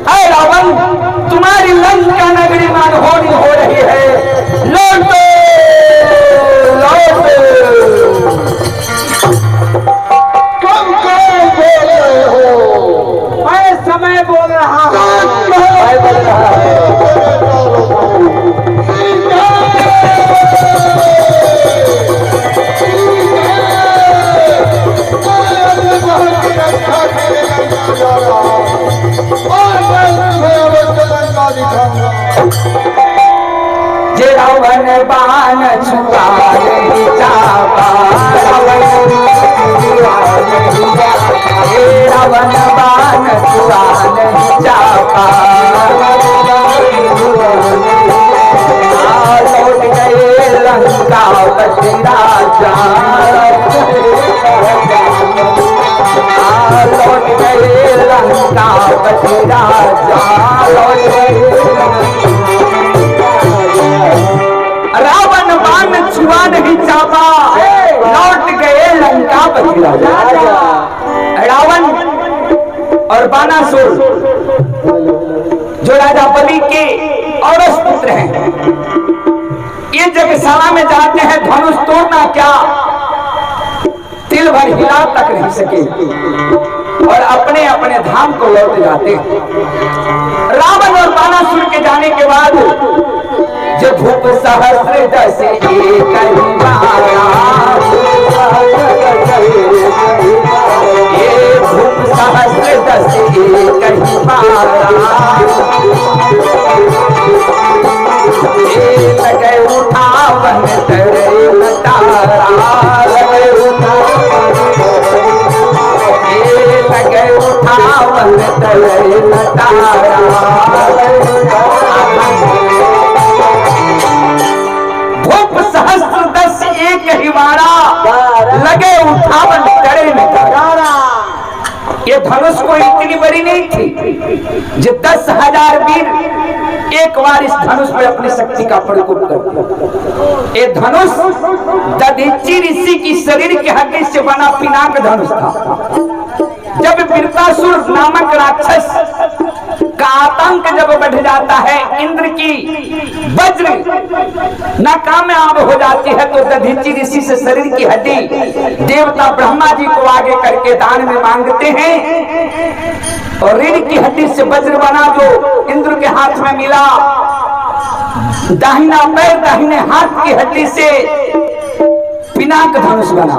ऐ रावण, तुम्हारी लंका नगरी मानहोनी हो रही है, लौटो लौटो। तुम कौन बोल रहे हो? मैं समय बोल रहा हूँ। मैं बोल रहा जे रावण बाण छुआ नहीं जावा, रावण रावण बाण छुआ नहीं जावा। लौट गए लंकापति राजा, लौट गए लंकापति राजा, लौट गए। रावण बाण छुआ नहीं चाहा, लौट गए लंकापति राजा। रावण और बाणासुर जो राजा बलि के औरस पुत्र हैं, ये जगशाला में जाते हैं, धनुष तोड़ना क्या तिल भर हिला तक नहीं सके और अपने अपने धाम को लौट जाते हैं। रावण और बाणासुर के जाने के बाद जब भूप सहस्र दस एक ही मारा, ये भूप सहस्र दस एक ही मारा, ये लगे उठावन तरे तारा, लगे उठावन तरे तारा। भूप सहस्र दस एक ही मारा, लगे उठावन तरे में तारा। ये धनुष कोई इतनी बड़ी नहीं थी जो 10,000 वीर एक बार इस धनुष पर अपनी शक्ति का प्रयोग करते। ये धनुष दधीचि ऋषि की शरीर के हड्डी से बना पिनाक धनुष था। जब वृत्रासुर नामक राक्षस का आतंक जब बढ़ जाता है, इंद्र की वज्र नाकामयाब हो जाती है, तो दधीचि ऋषि से शरीर की हड्डी देवता ब्रह्मा जी को आगे करके दान में मांगते हैं और रीढ़ की हड्डी से वज्र बना जो इंद्र के हाथ में मिला, दाहिना पैर दाहिने हाथ की हड्डी से पिनाक धनुष बना।